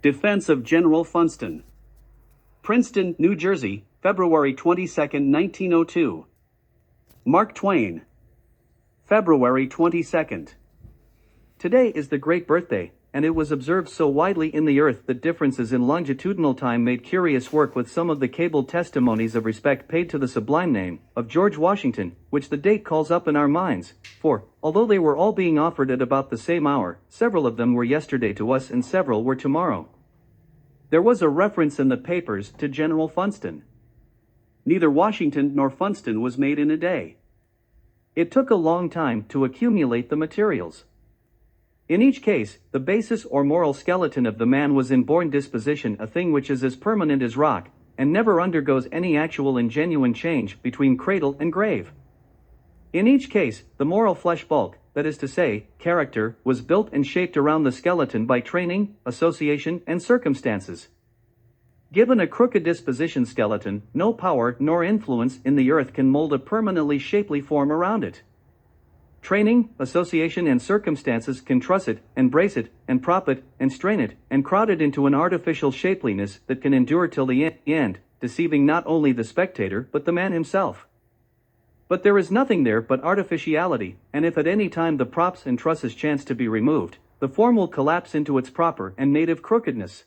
Defense of General Funston. Princeton, New Jersey, February 22, 1902. Mark Twain. February 22nd. Today is the great birthday, and it was observed so widely in the earth that differences in longitudinal time made curious work with some of the cabled testimonies of respect paid to the sublime name of George Washington, which the date calls up in our minds, for, although they were all being offered at about the same hour, several of them were yesterday to us and several were tomorrow. There was a reference in the papers to General Funston. Neither Washington nor Funston was made in a day. It took a long time to accumulate the materials. In each case, the basis or moral skeleton of the man was in born disposition, a thing which is as permanent as rock, and never undergoes any actual and genuine change between cradle and grave. In each case, the moral flesh bulk, that is to say, character, was built and shaped around the skeleton by training, association, and circumstances. Given a crooked disposition skeleton, no power nor influence in the earth can mold a permanently shapely form around it. Training, association, and circumstances can truss it, and brace it, and prop it, and strain it, and crowd it into an artificial shapeliness that can endure till the end, deceiving not only the spectator but the man himself. But there is nothing there but artificiality, and if at any time the props and trusses chance to be removed, the form will collapse into its proper and native crookedness.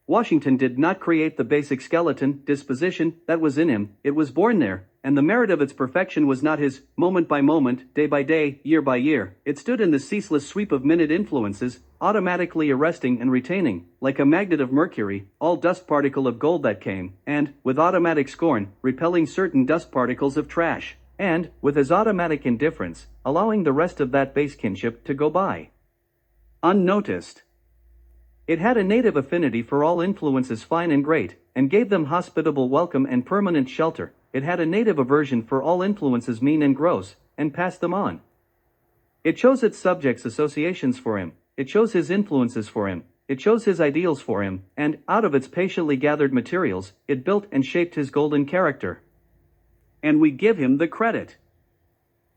Washington did not create the basic skeleton, disposition, that was in him, it was born there, and the merit of its perfection was not his, moment by moment, day by day, year by year. It stood in the ceaseless sweep of minute influences, automatically arresting and retaining, like a magnet of mercury, all dust particle of gold that came, and, with automatic scorn, repelling certain dust particles of trash, and, with his automatic indifference, allowing the rest of that base kinship to go by unnoticed. It had a native affinity for all influences fine and great, and gave them hospitable welcome and permanent shelter. It had a native aversion for all influences mean and gross, and passed them on. It chose its subjects' associations for him, it chose his influences for him, it chose his ideals for him, and, out of its patiently gathered materials, it built and shaped his golden character. And we give him the credit.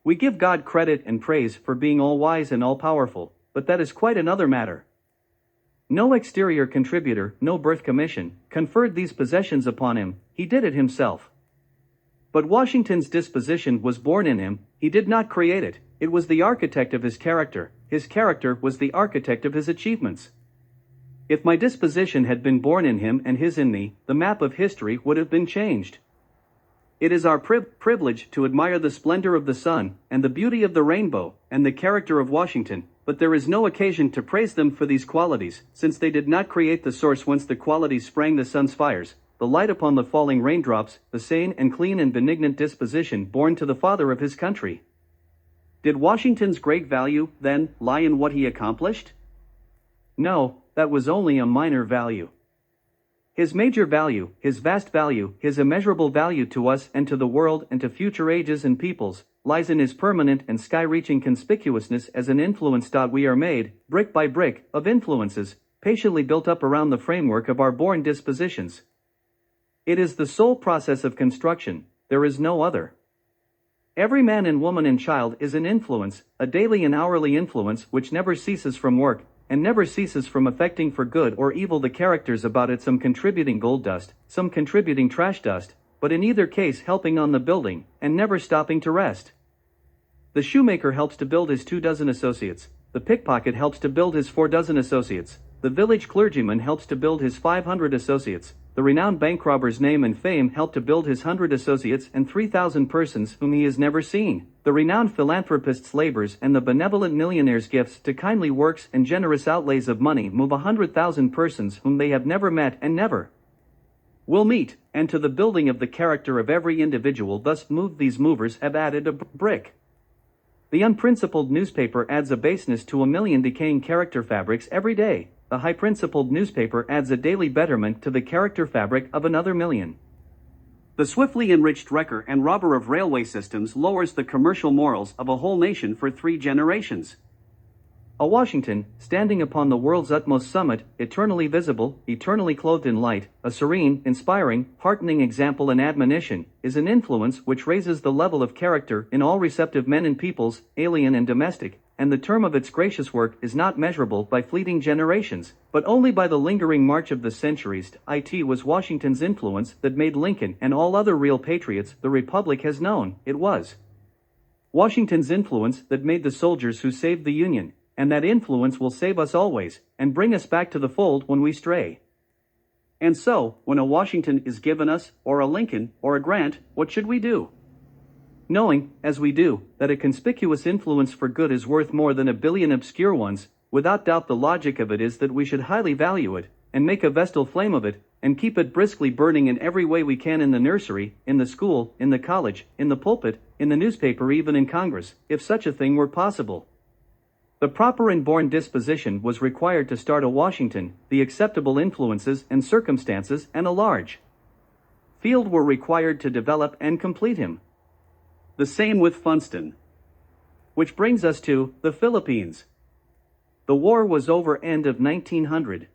We give God credit and praise for being all-wise and all-powerful, but that is quite another matter. No exterior contributor, no birth commission, conferred these possessions upon him, he did it himself. But Washington's disposition was born in him, he did not create it, it was the architect of his character was the architect of his achievements. If my disposition had been born in him and his in me, the map of history would have been changed. It is our privilege to admire the splendor of the sun, and the beauty of the rainbow, and the character of Washington, but there is no occasion to praise them for these qualities, since they did not create the source whence the qualities sprang, the sun's fires, the light upon the falling raindrops, the sane and clean and benignant disposition born to the father of his country. Did Washington's great value, then, lie in what he accomplished? No, that was only a minor value. His major value, his vast value, his immeasurable value to us and to the world and to future ages and peoples, lies in his permanent and sky-reaching conspicuousness as an influence. We are made, brick by brick, of influences, patiently built up around the framework of our born dispositions. It is the sole process of construction, there is no other. Every man and woman and child is an influence, a daily and hourly influence which never ceases from work, and never ceases from affecting for good or evil the characters about it, some contributing gold dust, some contributing trash dust, but in either case helping on the building, and never stopping to rest. The shoemaker helps to build his 24 associates, the pickpocket helps to build his 40 associates, the village clergyman helps to build his 500 associates, the renowned bank robber's name and fame help to build his 100 associates and 3,000 persons whom he has never seen. The renowned philanthropist's labors and the benevolent millionaire's gifts to kindly works and generous outlays of money move 100,000 persons whom they have never met and never will meet, and to the building of the character of every individual thus moved these movers have added a brick. The unprincipled newspaper adds a baseness to 1,000,000 decaying character fabrics every day. The high-principled newspaper adds a daily betterment to the character fabric of another 1,000,000. The swiftly enriched wrecker and robber of railway systems lowers the commercial morals of a whole nation for 3 generations. A Washington, standing upon the world's utmost summit, eternally visible, eternally clothed in light, a serene, inspiring, heartening example and admonition, is an influence which raises the level of character in all receptive men and peoples, alien and domestic, and the term of its gracious work is not measurable by fleeting generations, but only by the lingering march of the centuries. It was Washington's influence that made Lincoln and all other real patriots the Republic has known. It was Washington's influence that made the soldiers who saved the Union, and that influence will save us always, and bring us back to the fold when we stray. And so, when a Washington is given us, or a Lincoln, or a Grant, what should we do? Knowing, as we do, that a conspicuous influence for good is worth more than a billion obscure ones, without doubt the logic of it is that we should highly value it, and make a vestal flame of it, and keep it briskly burning in every way we can in the nursery, in the school, in the college, in the pulpit, in the newspaper, even in Congress, if such a thing were possible. The proper inborn disposition was required to start a Washington, the acceptable influences and circumstances and a large field were required to develop and complete him. The same with Funston. Which brings us to the Philippines. The war was over end of 1900.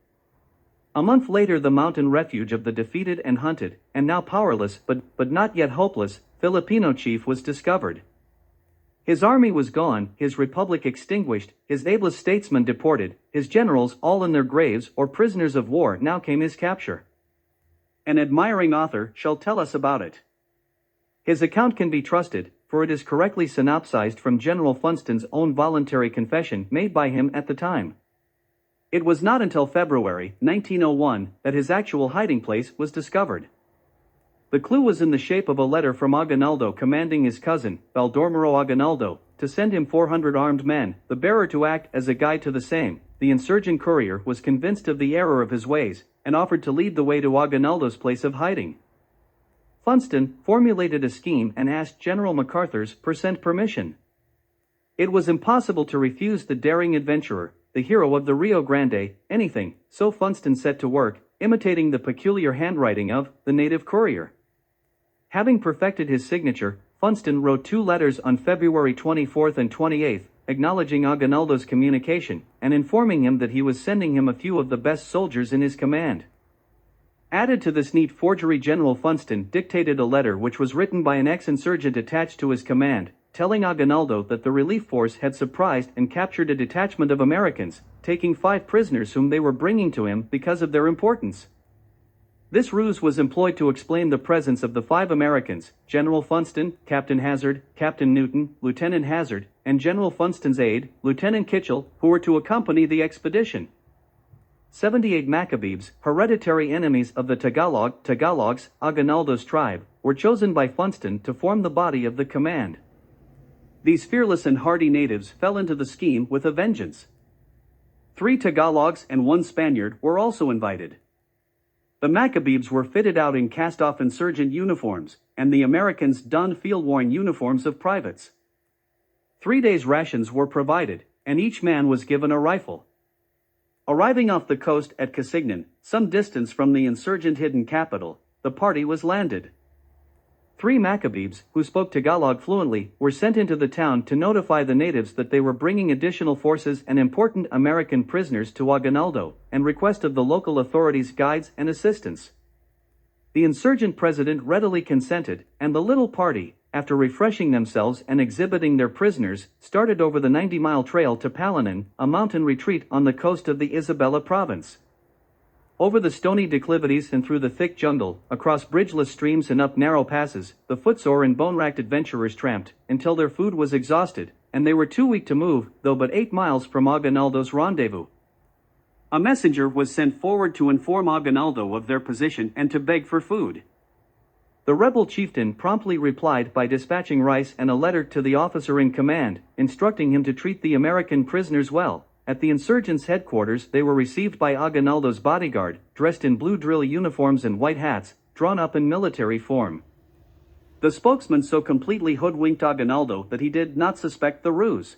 A month later the mountain refuge of the defeated and hunted, and now powerless but not yet hopeless, Filipino chief was discovered. His army was gone, his republic extinguished, his ablest statesmen deported, his generals all in their graves or prisoners of war. Now came his capture. An admiring author shall tell us about it. His account can be trusted, for it is correctly synopsized from General Funston's own voluntary confession made by him at the time. It was not until February 1901 that his actual hiding place was discovered. The clue was in the shape of a letter from Aguinaldo commanding his cousin, Baldormiro Aguinaldo, to send him 400 armed men, the bearer to act as a guide to the same. The insurgent courier was convinced of the error of his ways, and offered to lead the way to Aguinaldo's place of hiding. Funston formulated a scheme and asked General MacArthur's permission. It was impossible to refuse the daring adventurer, the hero of the Rio Grande, anything, so Funston set to work, imitating the peculiar handwriting of the native courier. Having perfected his signature, Funston wrote 2 letters on February 24 and 28, acknowledging Aguinaldo's communication, and informing him that he was sending him a few of the best soldiers in his command. Added to this neat forgery, General Funston dictated a letter which was written by an ex-insurgent attached to his command, telling Aguinaldo that the relief force had surprised and captured a detachment of Americans, taking 5 prisoners whom they were bringing to him because of their importance. This ruse was employed to explain the presence of the 5 Americans, General Funston, Captain Hazard, Captain Newton, Lieutenant Hazard, and General Funston's aide, Lieutenant Kitchell, who were to accompany the expedition. 78 Macabebes, hereditary enemies of the Tagalogs, Aguinaldo's tribe, were chosen by Funston to form the body of the command. These fearless and hardy natives fell into the scheme with a vengeance. 3 Tagalogs and 1 Spaniard were also invited. The Macabebes were fitted out in cast-off insurgent uniforms, and the Americans donned field-worn uniforms of privates. 3 days' rations were provided, and each man was given a rifle. Arriving off the coast at Casignan, some distance from the insurgent-hidden capital, the party was landed. 3 Macabebes, who spoke Tagalog fluently, were sent into the town to notify the natives that they were bringing additional forces and important American prisoners to Aguinaldo, and request of the local authorities guides and assistance. The insurgent president readily consented, and the little party, after refreshing themselves and exhibiting their prisoners, started over the 90-mile trail to Palanan, a mountain retreat on the coast of the Isabela province. Over the stony declivities and through the thick jungle, across bridgeless streams and up narrow passes, the footsore and bone-racked adventurers tramped, until their food was exhausted, and they were too weak to move, though but 8 miles from Aguinaldo's rendezvous. A messenger was sent forward to inform Aguinaldo of their position and to beg for food. The rebel chieftain promptly replied by dispatching rice and a letter to the officer in command, instructing him to treat the American prisoners well. At the insurgents' headquarters they were received by Aguinaldo's bodyguard, dressed in blue drill uniforms and white hats, drawn up in military form. The spokesman so completely hoodwinked Aguinaldo that he did not suspect the ruse.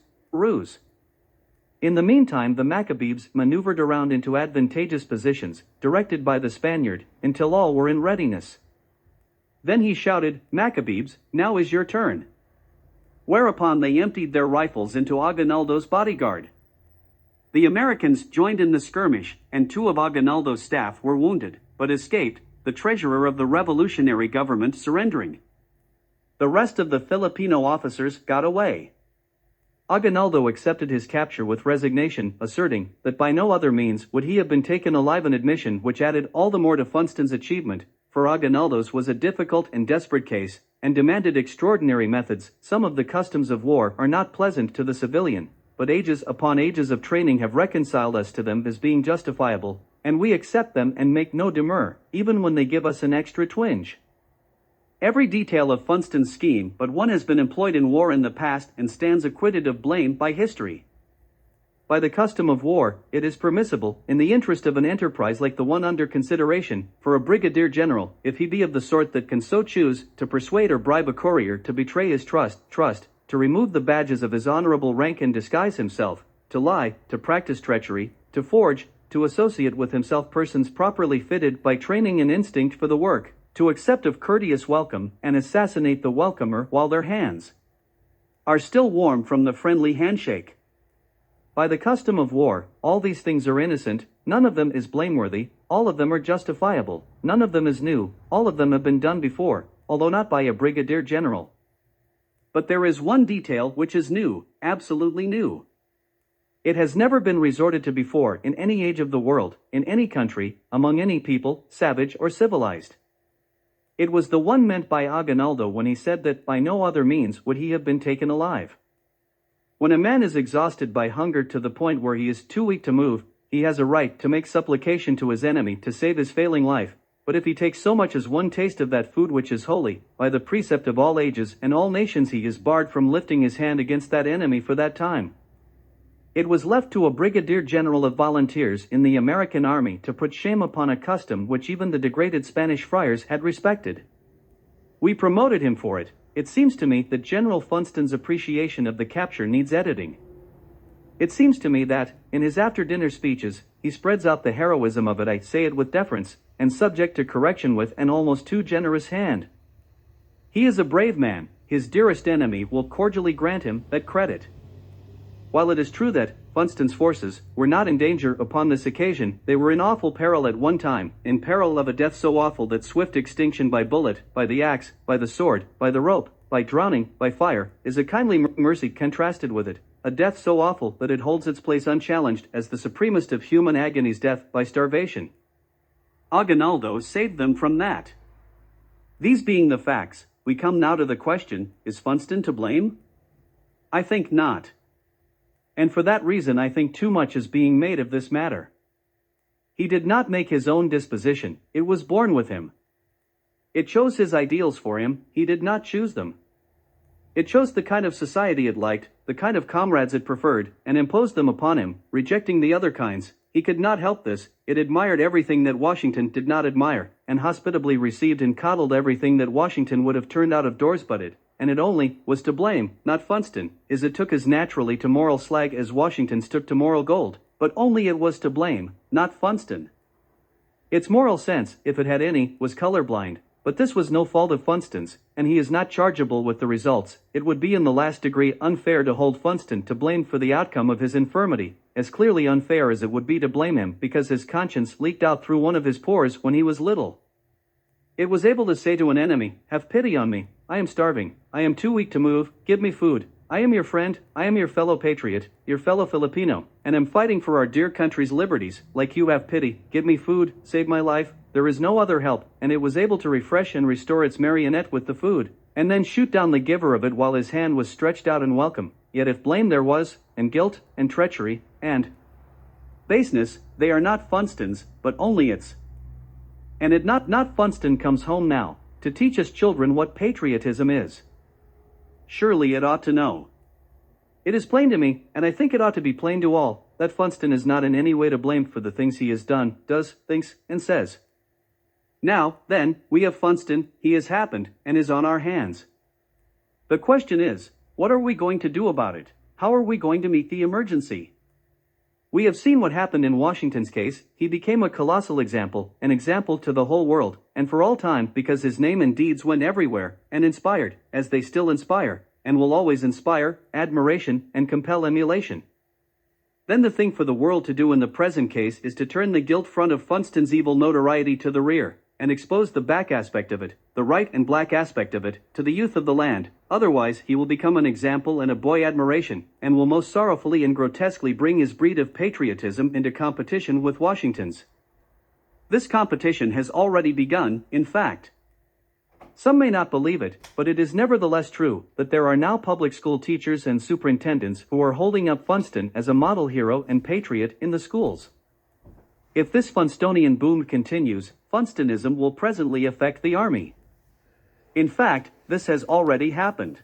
In the meantime the Macabebes maneuvered around into advantageous positions, directed by the Spaniard, until all were in readiness. Then he shouted, "Macabebes, now is your turn." Whereupon they emptied their rifles into Aguinaldo's bodyguard. The Americans joined in the skirmish, and 2 of Aguinaldo's staff were wounded, but escaped, the treasurer of the revolutionary government surrendering. The rest of the Filipino officers got away. Aguinaldo accepted his capture with resignation, asserting that by no other means would he have been taken alive, an admission which added all the more to Funston's achievement, for Aguinaldo's was a difficult and desperate case, and demanded extraordinary methods. Some of the customs of war are not pleasant to the civilian, but ages upon ages of training have reconciled us to them as being justifiable, and we accept them and make no demur, even when they give us an extra twinge. Every detail of Funston's scheme but one has been employed in war in the past and stands acquitted of blame by history. By the custom of war, it is permissible, in the interest of an enterprise like the one under consideration, for a brigadier general, if he be of the sort that can so choose, to persuade or bribe a courier to betray his trust, to remove the badges of his honorable rank and disguise himself, to lie, to practice treachery, to forge, to associate with himself persons properly fitted by training and instinct for the work, to accept of courteous welcome and assassinate the welcomer while their hands are still warm from the friendly handshake. By the custom of war, all these things are innocent, none of them is blameworthy, all of them are justifiable, none of them is new, all of them have been done before, although not by a brigadier general. But there is one detail which is new, absolutely new. It has never been resorted to before in any age of the world, in any country, among any people, savage or civilized. It was the one meant by Aguinaldo when he said that by no other means would he have been taken alive. When a man is exhausted by hunger to the point where he is too weak to move, he has a right to make supplication to his enemy to save his failing life, but if he takes so much as one taste of that food which is holy, by the precept of all ages and all nations he is barred from lifting his hand against that enemy for that time. It was left to a brigadier general of volunteers in the American army to put shame upon a custom which even the degraded Spanish friars had respected. We promoted him for it. It seems to me that General Funston's appreciation of the capture needs editing. It seems to me that, in his after-dinner speeches, he spreads out the heroism of it, I say it with deference, and subject to correction with an almost too generous hand. He is a brave man, his dearest enemy will cordially grant him that credit. While it is true that Funston's forces were not in danger upon this occasion, they were in awful peril at one time, in peril of a death so awful that swift extinction by bullet, by the axe, by the sword, by the rope, by drowning, by fire, is a kindly mercy contrasted with it, a death so awful that it holds its place unchallenged as the supremest of human agonies, death by starvation. Aguinaldo saved them from that. These being the facts, we come now to the question, is Funston to blame? I think not. And for that reason I think too much is being made of this matter. He did not make his own disposition, it was born with him. It chose his ideals for him, he did not choose them. It chose the kind of society it liked, the kind of comrades it preferred, and imposed them upon him, rejecting the other kinds. He could not help this, it admired everything that Washington did not admire, and hospitably received and coddled everything that Washington would have turned out of doors but it. And it only was to blame, not Funston, as it took as naturally to moral slag as Washington's took to moral gold, but only it was to blame, not Funston. Its moral sense, if it had any, was colorblind, but this was no fault of Funston's, and he is not chargeable with the results. It would be in the last degree unfair to hold Funston to blame for the outcome of his infirmity, as clearly unfair as it would be to blame him because his conscience leaked out through one of his pores when he was little. It was able to say to an enemy, "Have pity on me, I am starving, I am too weak to move, give me food, I am your friend, I am your fellow patriot, your fellow Filipino, and am fighting for our dear country's liberties, like you have pity, give me food, save my life, there is no other help," and it was able to refresh and restore its marionette with the food, and then shoot down the giver of it while his hand was stretched out in welcome. Yet if blame there was, and guilt, and treachery, and baseness, they are not Funston's, but only its. And it not Funston comes home now, to teach us children what patriotism is. Surely it ought to know. It is plain to me, and I think it ought to be plain to all, that Funston is not in any way to blame for the things he has done, does, thinks, and says. Now, then, we have Funston, he has happened, and is on our hands. The question is, what are we going to do about it? How are we going to meet the emergency? We have seen what happened in Washington's case. He became a colossal example, an example to the whole world, and for all time, because his name and deeds went everywhere, and inspired, as they still inspire, and will always inspire, admiration, and compel emulation. Then the thing for the world to do in the present case is to turn the gilt front of Funston's evil notoriety to the rear, and expose the back aspect of it, the right and black aspect of it, to the youth of the land. Otherwise he will become an example and a boy admiration, and will most sorrowfully and grotesquely bring his breed of patriotism into competition with Washington's. This competition has already begun, in fact. Some may not believe it, but it is nevertheless true that there are now public school teachers and superintendents who are holding up Funston as a model hero and patriot in the schools. If this Funstonian boom continues, Funstonism will presently affect the army. In fact, this has already happened.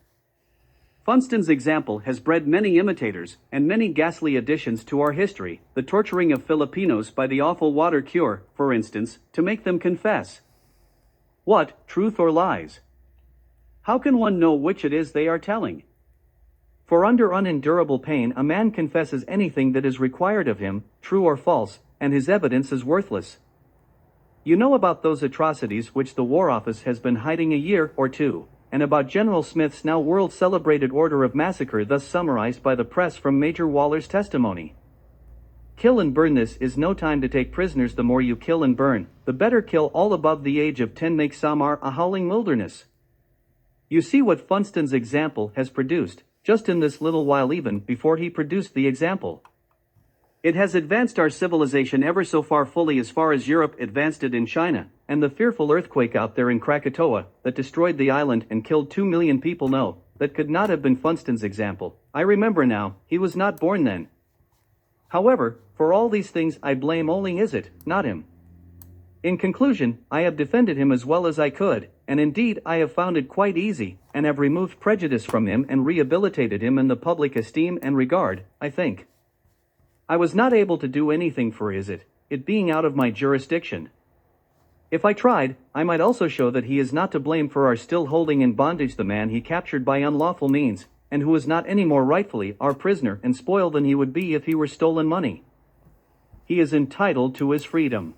Funston's example has bred many imitators and many ghastly additions to our history, the torturing of Filipinos by the awful water cure, for instance, to make them confess. What, truth or lies? How can one know which it is they are telling? For under unendurable pain a man confesses anything that is required of him, true or false, and his evidence is worthless. You know about those atrocities which the War Office has been hiding a year or two, and about General Smith's now world-celebrated order of massacre thus summarized by the press from Major Waller's testimony. Kill and burn. This is no time to take prisoners. The more you kill and burn, the better. Kill all above the age of 10. Make Samar a howling wilderness. You see what Funston's example has produced, just in this little while even before he produced the example. It has advanced our civilization ever so far, fully as far as Europe advanced it in China, and the fearful earthquake out there in Krakatoa, that destroyed the island and killed 2 million people. No, that could not have been Funston's example. I remember now, he was not born then. However, for all these things I blame only it, not him. In conclusion, I have defended him as well as I could, and indeed I have found it quite easy, and have removed prejudice from him and rehabilitated him in the public esteem and regard, I think. I was not able to do anything for it being out of my jurisdiction. If I tried, I might also show that he is not to blame for our still holding in bondage the man he captured by unlawful means, and who is not any more rightfully our prisoner and spoil than he would be if he were stolen money. He is entitled to his freedom.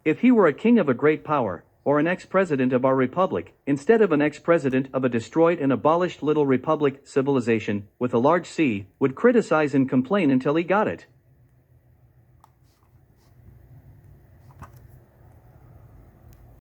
If he were a king of a great power, or an ex-president of our republic, instead of an ex-president of a destroyed and abolished little republic, civilization, with a large C, would criticize and complain until he got it.